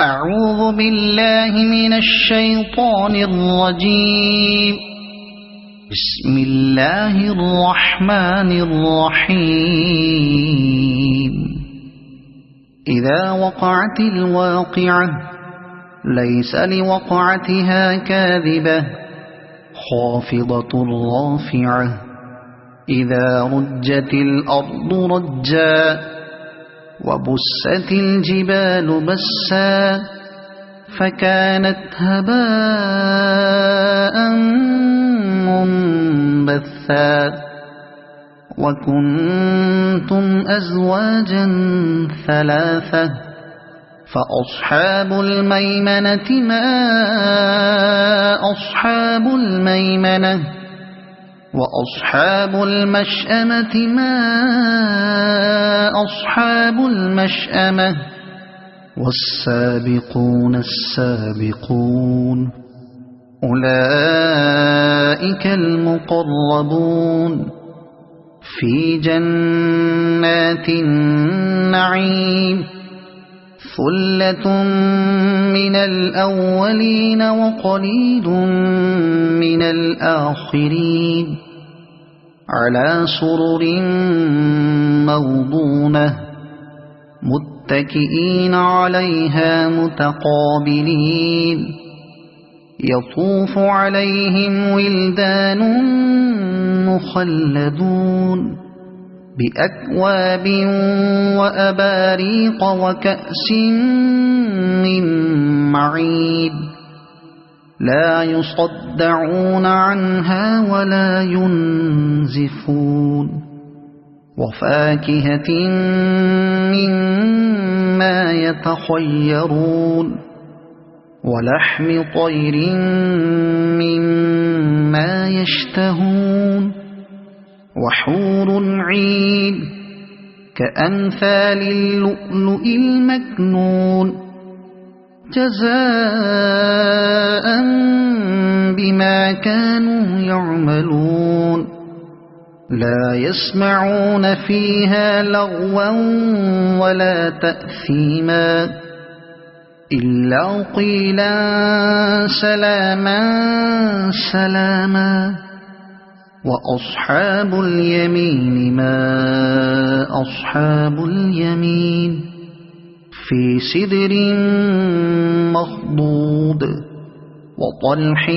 أعوذ بالله من الشيطان الرجيم. بسم الله الرحمن الرحيم. إذا وقعت الواقعة ليس لوقعتها كاذبة خافضة رافعة إذا رجت الأرض رجا وبست الجبال بسا فكانت هباء منبثا وكنتم أزواجا ثلاثة فأصحاب الميمنة ما أصحاب الميمنة وأصحاب المشأمة ما أصحاب المشأمة والسابقون السابقون أولئك المقربون في جنات النعيم ثلة من الأولين وقليل من الآخرين على سرر موضونة متكئين عليها متقابلين يطوف عليهم ولدان مخلدون بأكواب وأباريق وكأس من معين لا يصدعون عنها ولا ينزفون وفاكهة مما يتخيرون ولحم طير مما يشتهون وحور عين كأمثال اللؤلؤ المكنون جزاء بما كانوا يعملون لا يسمعون فيها لغوا ولا تأثيما إلا قيلا سلاما سلاما وأصحاب اليمين ما أصحاب اليمين في سدر مخضود وطلح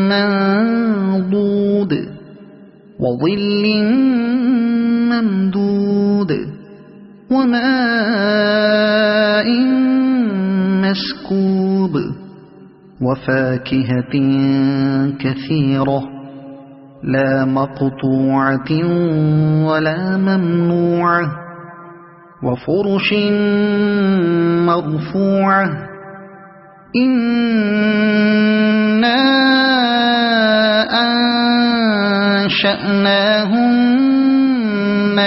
منضود وظل ممدود وماء مسكوب وفاكهة كثيرة لا مقطوعة ولا ممنوعة وفرش مرفوعة إنا أنشأناهن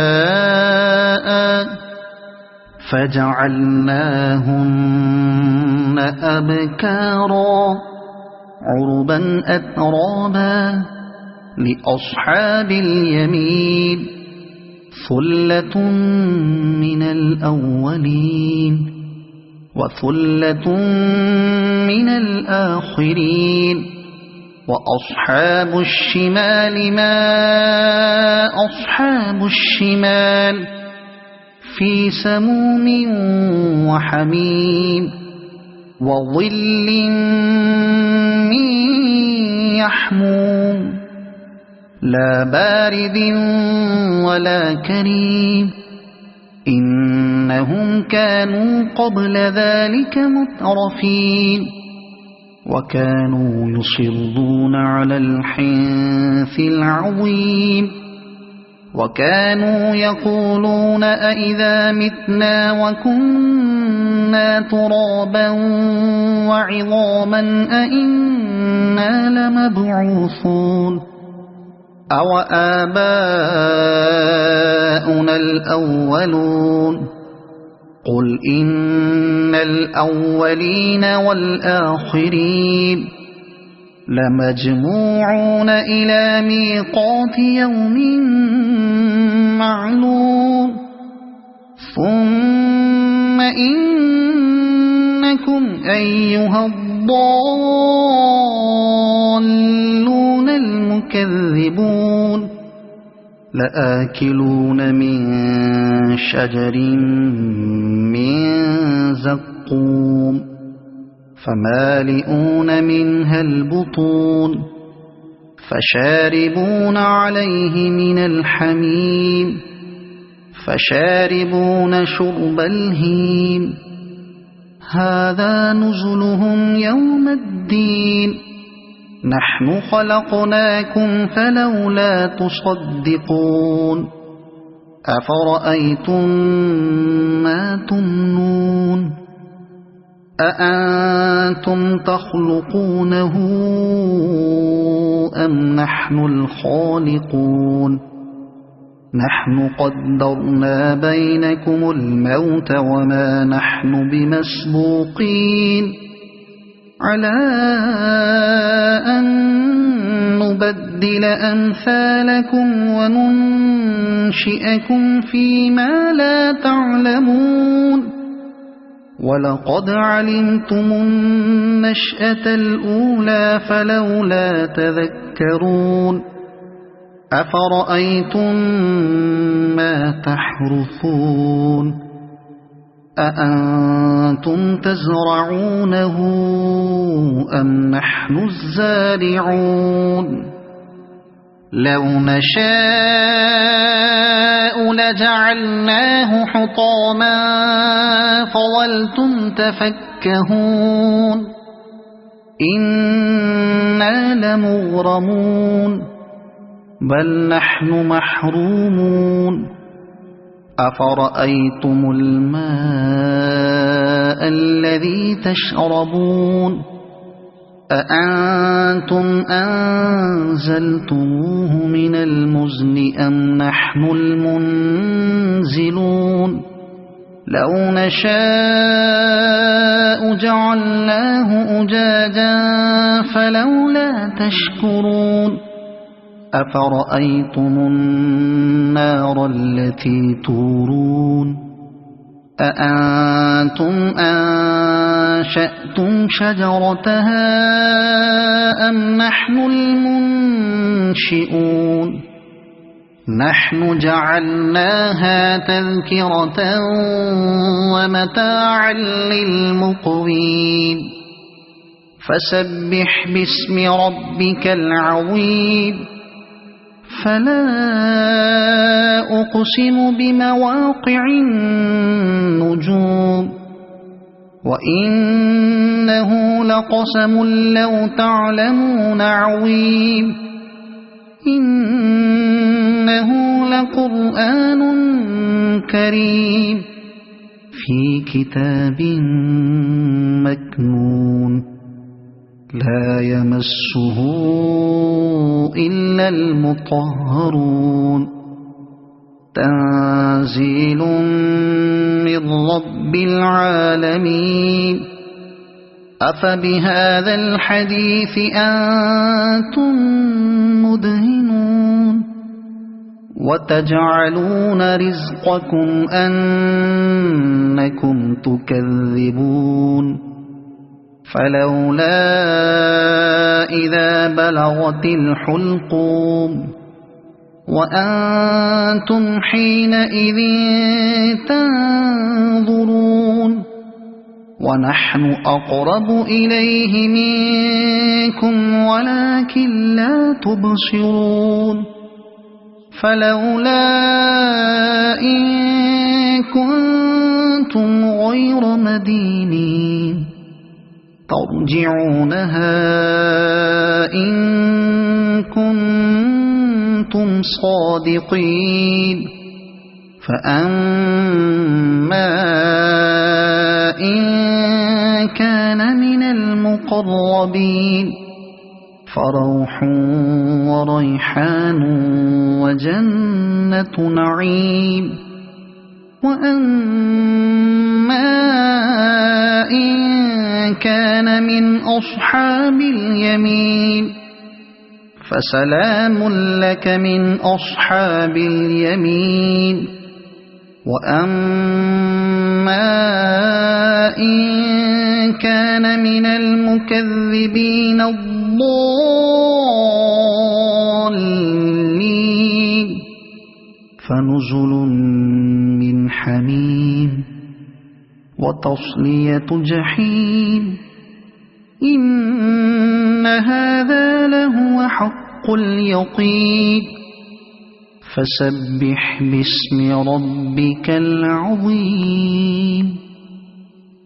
إنشاء فجعلناهن أبكارا عربا أترابا لأصحاب اليمين ثلة من الأولين وثلة من الآخرين وأصحاب الشمال ما أصحاب الشمال في سموم وحميم وظل من يحموم لا بارد ولا كريم إنهم كانوا قبل ذلك مترفين وكانوا يصرون على الحنث العظيم وكانوا يقولون أئذا متنا وكنا ترابا وعظاما أئنا لمبعوثون أو آباؤنا الأولون قل إن الأولين والآخرين لمجموعون إلى ميقات يوم معلوم ثم أيها الضالون المكذبون لآكلون من شجر من زقوم فمالئون منها البطون فشاربون عليه من الحميم فشاربون شرب الهيم هذا نزلهم يوم الدين نحن خلقناكم فلولا تصدقون أفرأيتم ما تمنون أأنتم تخلقونه أم نحن الخالقون نحن قدرنا بينكم الموت وما نحن بمسبوقين على أن نبدل أمثالكم وننشئكم فيما لا تعلمون ولقد علمتم النشأة الأولى فلولا تذكرون أفرأيتم ما تحرثون أأنتم تزرعونه أم نحن الزارعون لو نشاء لجعلناه حطاما فظلتم تفكهون إنا لمغرمون بل نحن محرومون أفرأيتم الماء الذي تشربون أأنتم أنزلتموه من المزن أم نحن المنزلون لو نشاء جعلناه أجاجا فلولا تشكرون أفرأيتم النار التي تورون أأنتم أنشأتم شجرتها أم نحن المنشئون نحن جعلناها تذكرة ومتاعا للمقوين فسبح باسم ربك العظيم فلا أقسم بمواقع النجوم وإنه لقسم لو تعلمون عظيم إنه لقرآن كريم في كتاب مكنون لا يمسه إلا المطهرون تنزيل من رب العالمين أفبهذا الحديث أنتم مدهنون وتجعلون رزقكم أنكم تكذبون فلولا إذا بلغت الحلقوم وأنتم حينئذ تنظرون ونحن أقرب إليه منكم ولكن لا تبصرون فلولا إن كنتم غير مدينين ترجعونها إن كنتم صادقين فأما إن كان من المقربين فروح وريحان وجنة نعيم وأما إن كان من أصحاب اليمين فسلام لك من أصحاب اليمين وأما إن كان المكذبين الضالين فنزل من حميم وتصلية جحيم إن هذا لهو حق اليقين فسبح باسم ربك العظيم